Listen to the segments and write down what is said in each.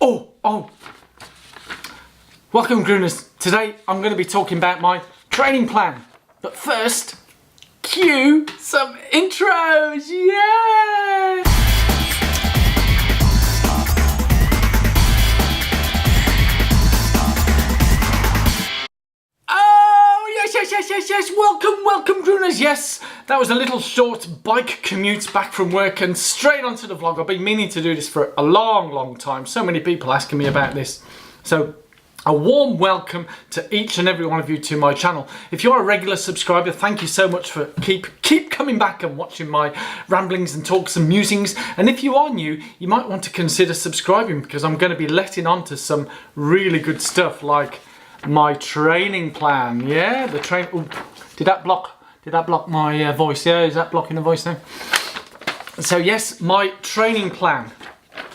Oh, welcome groomers. Today I'm going to be talking about my training plan. But first, cue some intros, yeah! Yes, welcome groomers. Yes, that was a little short bike commute back from work and straight onto the vlog. I've been meaning to do this for a long time. So many people asking me about this. So a warm welcome to each and every one of you to my channel. If you're a regular subscriber, thank you so much for keep coming back and watching my ramblings and talks and musings. And if you are new, you might want to consider subscribing, because I'm going to be letting on to some really good stuff like my training plan. Yeah, the train. Ooh, did that block my voice? Yeah, is that blocking the voice now? So yes, my training plan.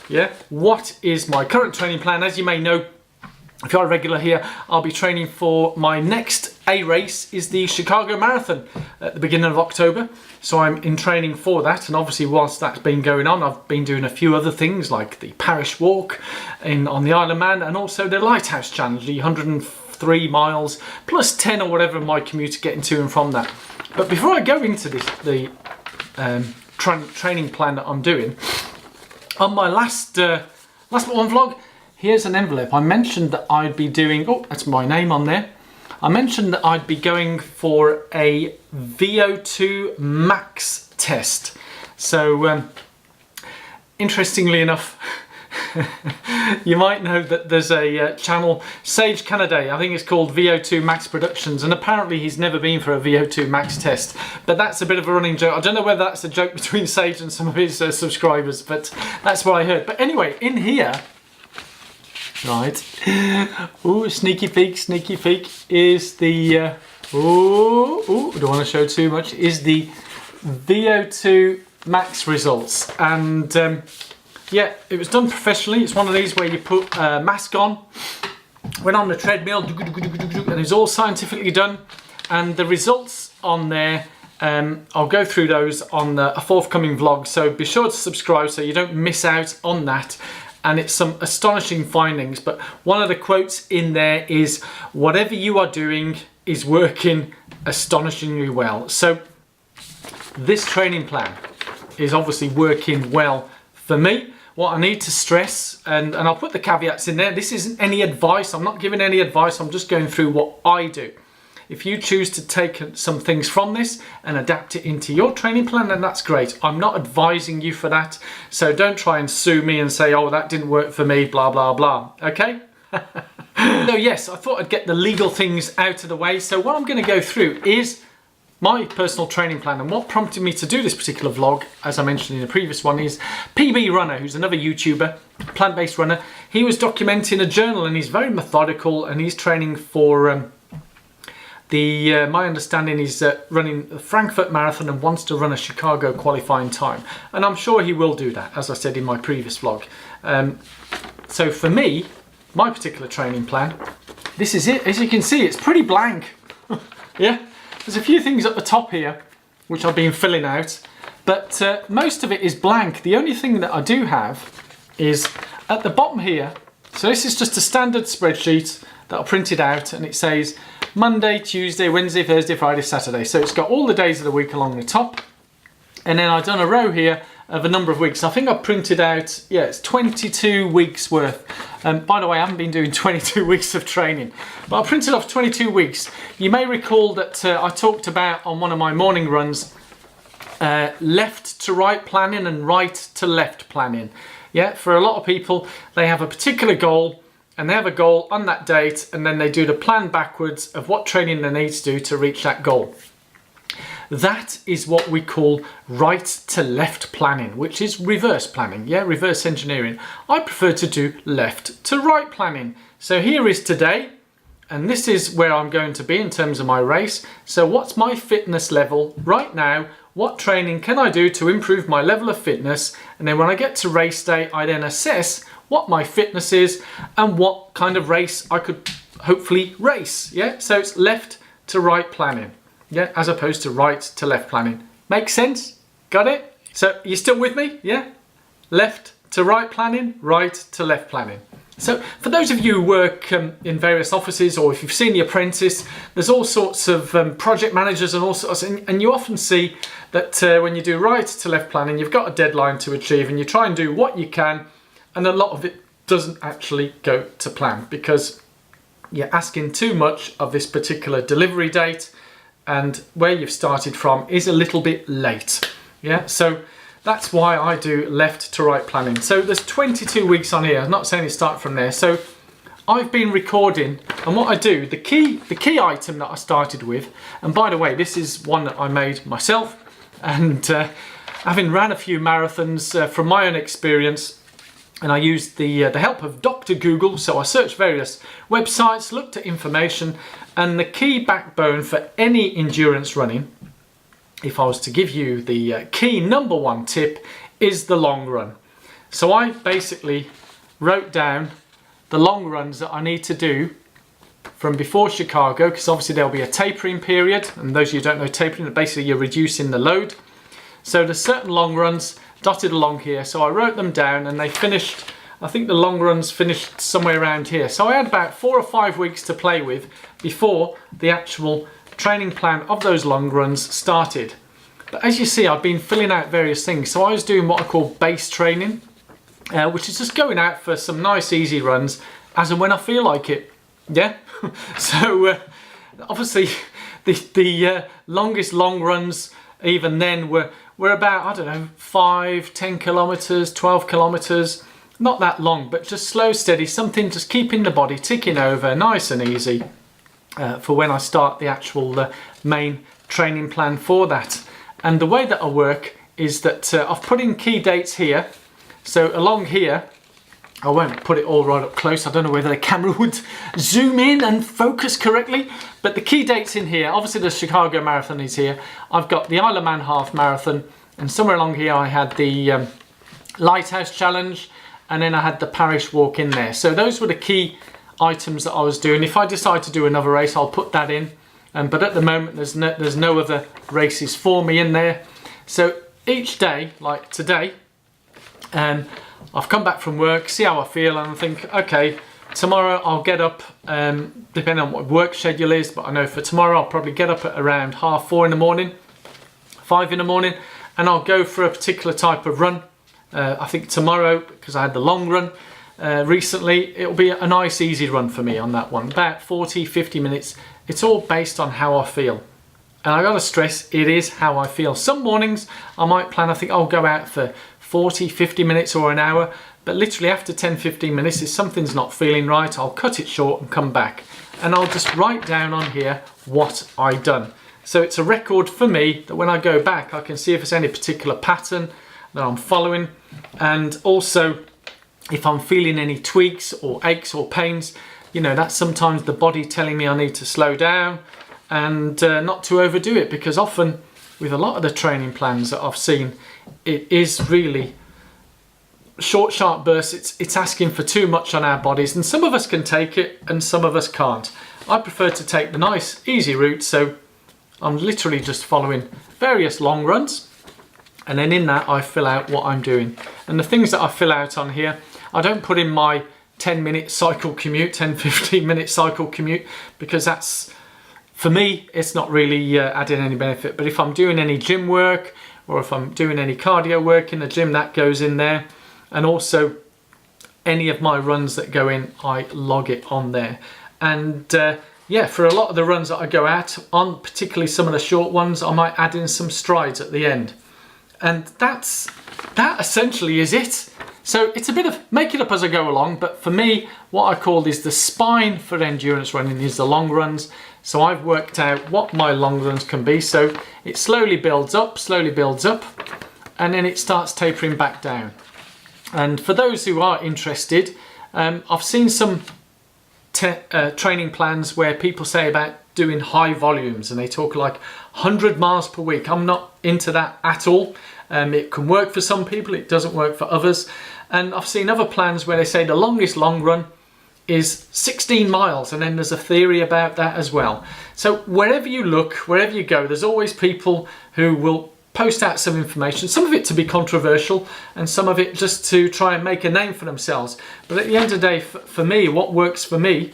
Yeah, what is my current training plan? As you may know, if you're a regular here, I'll be training for my next A race is the Chicago Marathon at the beginning of October. So I'm in training for that, and obviously whilst that's been going on, I've been doing a few other things like the Parish Walk on the Isle of Man, and also the Lighthouse Challenge, the 103 miles plus 10 or whatever my commute getting to and from that. But before I go into this, the training plan that I'm doing, on my last one vlog, here's an envelope. I mentioned that I'd be doing, oh, that's my name on there. I mentioned that I'd be going for a VO2 max test. So, interestingly enough, you might know that there's a channel, Sage Canada, I think it's called VO2 Max Productions, and apparently he's never been for a VO2 max test. But that's a bit of a running joke. I don't know whether that's a joke between Sage and some of his subscribers, but that's what I heard. But anyway, in here, right, ooh, sneaky peek is the, don't want to show too much, is the VO2 max results. And yeah, it was done professionally. It's one of these where you put a mask on, went on the treadmill, and it's all scientifically done. And the results on there, I'll go through those on a forthcoming vlog, so be sure to subscribe so you don't miss out on that. And it's some astonishing findings, but one of the quotes in there is, whatever you are doing is working astonishingly well. So this training plan is obviously working well for me. What I need to stress, and I'll put the caveats in there, this isn't any advice, I'm not giving any advice, I'm just going through what I do. If you choose to take some things from this and adapt it into your training plan, then that's great. I'm not advising you for that, so don't try and sue me and say, oh, that didn't work for me, blah, blah, blah, okay? So yes, I thought I'd get the legal things out of the way. So what I'm going to go through is my personal training plan, and what prompted me to do this particular vlog, as I mentioned in the previous one, is PB Runner, who's another YouTuber, plant-based runner. He was documenting a journal, and he's very methodical, and he's training for my understanding is running the Frankfurt Marathon and wants to run a Chicago qualifying time. And I'm sure he will do that, as I said in my previous vlog. So for me, my particular training plan, this is it. As you can see, it's pretty blank. Yeah, there's a few things at the top here, which I've been filling out, but most of it is blank. The only thing that I do have is at the bottom here. So this is just a standard spreadsheet that I printed out, and it says Monday, Tuesday, Wednesday, Thursday, Friday, Saturday. So it's got all the days of the week along the top. And then I've done a row here of a number of weeks. I think I printed out, yeah, it's 22 weeks worth. By the way, I haven't been doing 22 weeks of training, but I printed off 22 weeks. You may recall that I talked about on one of my morning runs, left to right planning and right to left planning. Yeah, for a lot of people, they have a particular goal, and they have a goal on that date, and then they do the plan backwards of what training they need to do to reach that goal. That is what we call right to left planning, which is reverse planning, yeah, reverse engineering. I prefer to do left to right planning. So here is today, and this is where I'm going to be in terms of my race. So what's my fitness level right now? What training can I do to improve my level of fitness? And then when I get to race day, I then assess what my fitness is and what kind of race I could hopefully race. Yeah, so it's left to right planning, yeah, as opposed to right to left planning. Makes sense? Got it? So you still with me? Yeah, left to right planning, right to left planning. So for those of you who work in various offices, or if you've seen The Apprentice, there's all sorts of project managers and all sorts, and you often see that when you do right to left planning, you've got a deadline to achieve and you try and do what you can, and a lot of it doesn't actually go to plan because you're asking too much of this particular delivery date, and where you've started from is a little bit late. Yeah, so that's why I do left to right planning. So there's 22 weeks on here. I'm not saying you start from there. So I've been recording, and what I do, the key item that I started with, and by the way, this is one that I made myself, and having ran a few marathons from my own experience, and I used the help of Dr. Google. So I searched various websites, looked at information, and the key backbone for any endurance running, if I was to give you the key number one tip, is the long run. So I basically wrote down the long runs that I need to do from before Chicago, because obviously there'll be a tapering period, and those of you who don't know tapering, basically you're reducing the load. So there's certain long runs dotted along here, so I wrote them down, and they finished, I think the long runs finished somewhere around here. So I had about 4 or 5 weeks to play with before the actual training plan of those long runs started. But as you see, I've been filling out various things. So I was doing what I call base training, which is just going out for some nice easy runs as and when I feel like it. Yeah. So obviously the longest long runs even then were about, I don't know, 5, 10 kilometers, 12 kilometers, not that long, but just slow, steady, something just keeping the body ticking over, nice and easy. For when I start the actual main training plan for that. And the way that I work is that I've put in key dates here. So along here, I won't put it all right up close. I don't know whether the camera would zoom in and focus correctly, but the key dates in here, obviously the Chicago Marathon is here. I've got the Isle of Man Half Marathon, and somewhere along here I had the Lighthouse Challenge, and then I had the Parish Walk in there. So those were the key items that I was doing. If I decide to do another race, I'll put that in, but at the moment there's no other races for me in there. So each day, like today, I've come back from work, see how I feel, and I think, okay, tomorrow I'll get up, depending on what work schedule is, but I know for tomorrow I'll probably get up at around 4:30 in the morning, 5 in the morning, and I'll go for a particular type of run. I think tomorrow, because I had the long run recently, it'll be a nice easy run for me on that one, about 40-50 minutes. It's all based on how I feel, and I gotta stress, it is how I feel. Some mornings I might plan, I think I'll go out for 40-50 minutes or an hour, but literally after 10-15 minutes, if something's not feeling right, I'll cut it short and come back, and I'll just write down on here what I've done. So it's a record for me that when I go back, I can see if there's any particular pattern that I'm following, and also if I'm feeling any tweaks or aches or pains. You know, that's sometimes the body telling me I need to slow down and not to overdo it, because often with a lot of the training plans that I've seen, it is really short, sharp bursts. It's asking for too much on our bodies, and some of us can take it and some of us can't. I prefer to take the nice, easy route, so I'm literally just following various long runs, and then in that I fill out what I'm doing. And the things that I fill out on here, I don't put in my 10-minute cycle commute, 10-15 minute cycle commute, because that's, for me, it's not really adding any benefit. But if I'm doing any gym work, or if I'm doing any cardio work in the gym, that goes in there. And also any of my runs that go in, I log it on there. And yeah, for a lot of the runs that I go out on, particularly some of the short ones, I might add in some strides at the end. And that essentially is it. So it's a bit of make it up as I go along, but for me, what I call is the spine for endurance running is the long runs. So I've worked out what my long runs can be. So it slowly builds up, and then it starts tapering back down. And for those who are interested, I've seen some training plans where people say about doing high volumes, and they talk like 100 miles per week. I'm not into that at all. It can work for some people, it doesn't work for others. And I've seen other plans where they say the longest long run is 16 miles, and then there's a theory about that as well. So wherever you look, wherever you go, there's always people who will post out some information, some of it to be controversial and some of it just to try and make a name for themselves. But at the end of the day, for me, what works for me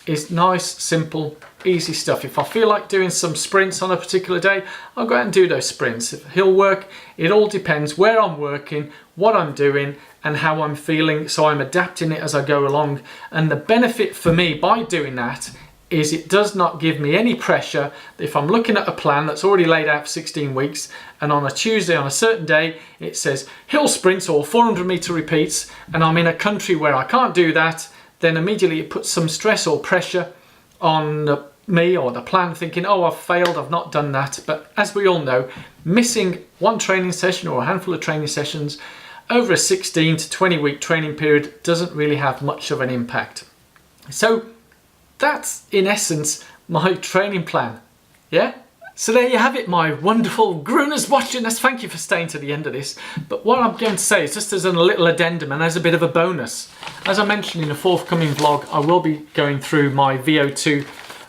is nice, simple, easy stuff. If I feel like doing some sprints on a particular day, I'll go out and do those sprints. If hill work, it all depends where I'm working, what I'm doing and how I'm feeling, so I'm adapting it as I go along. And the benefit for me by doing that is it does not give me any pressure. If I'm looking at a plan that's already laid out for 16 weeks and on a Tuesday on a certain day it says hill sprints or 400 meter repeats and I'm in a country where I can't do that, then immediately it puts some stress or pressure on me or the plan, thinking, oh, I've failed, I've not done that. But as we all know, missing one training session or a handful of training sessions over a 16 to 20 week training period doesn't really have much of an impact. So that's in essence my training plan. Yeah? So there you have it, my wonderful grooners watching us. Thank you for staying to the end of this. But what I'm going to say is just as a little addendum and as a bit of a bonus. As I mentioned in a forthcoming vlog, I will be going through my VO2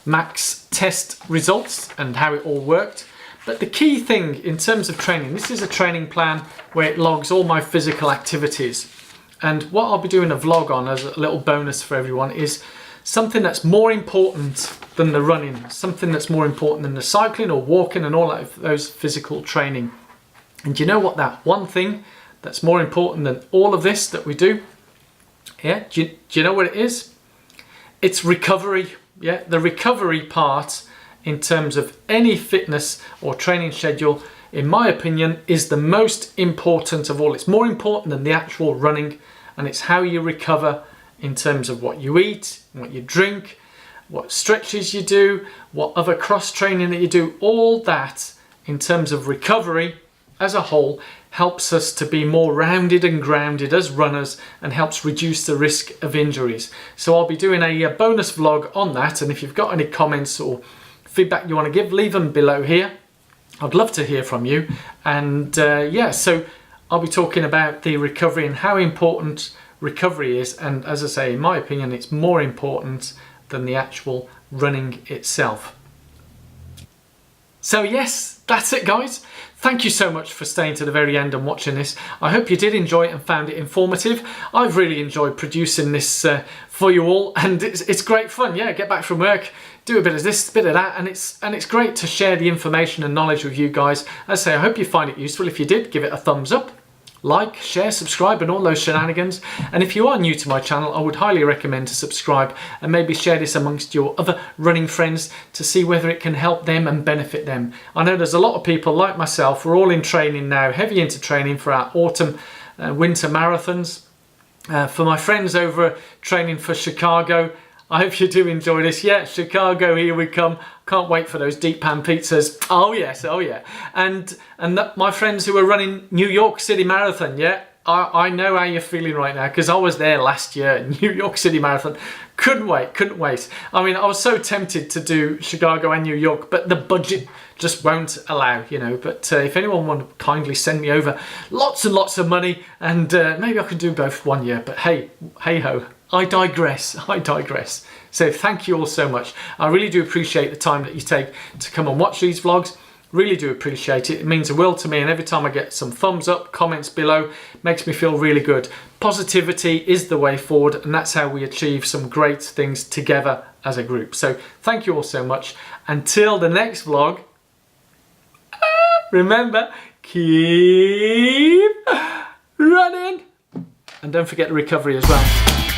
max test results and how it all worked. But the key thing in terms of training, this is a training plan where it logs all my physical activities. And what I'll be doing a vlog on as a little bonus for everyone is something that's more important than the running, something that's more important than the cycling or walking and all of those physical training. And do you know what that one thing that's more important than all of this that we do? Yeah, do you know what it is? It's recovery. Yeah, the recovery part in terms of any fitness or training schedule, in my opinion, is the most important of all. It's more important than the actual running, and it's how you recover in terms of what you eat, what you drink, what stretches you do, what other cross training that you do. All that in terms of recovery as a whole helps us to be more rounded and grounded as runners and helps reduce the risk of injuries. So I'll be doing a bonus vlog on that, and if you've got any comments or feedback you want to give, leave them below here. I'd love to hear from you. And yeah, so I'll be talking about the recovery and how important recovery is, and as I say, in my opinion, it's more important than the actual running itself. So yes, that's it guys. Thank you so much for staying to the very end and watching this. I hope you did enjoy it and found it informative. I've really enjoyed producing this for you all, and it's great fun. Yeah, get back from work, do a bit of this, a bit of that, and it's great to share the information and knowledge with you guys. As I say, I hope you find it useful. If you did, give it a thumbs up. Like, share, subscribe and all those shenanigans. And if you are new to my channel, I would highly recommend to subscribe and maybe share this amongst your other running friends to see whether it can help them and benefit them. I know there's a lot of people like myself, we're all in training now, heavy into training for our autumn winter marathons. For my friends over training for Chicago, I hope you do enjoy this. Yeah, Chicago, here we come. Can't wait for those deep pan pizzas. Oh yes, oh yeah. And my friends who are running New York City Marathon, yeah, I know how you're feeling right now because I was there last year, New York City Marathon. Couldn't wait, couldn't wait. I mean, I was so tempted to do Chicago and New York, but the budget just won't allow, you know. But if anyone want to kindly send me over lots and lots of money, and maybe I can do both one year. But hey ho. I digress, I digress. So thank you all so much. I really do appreciate the time that you take to come and watch these vlogs. Really do appreciate it. It means the world to me, and every time I get some thumbs up, comments below, makes me feel really good. Positivity is the way forward, and that's how we achieve some great things together as a group. So thank you all so much. Until the next vlog, remember, keep running. And don't forget the recovery as well.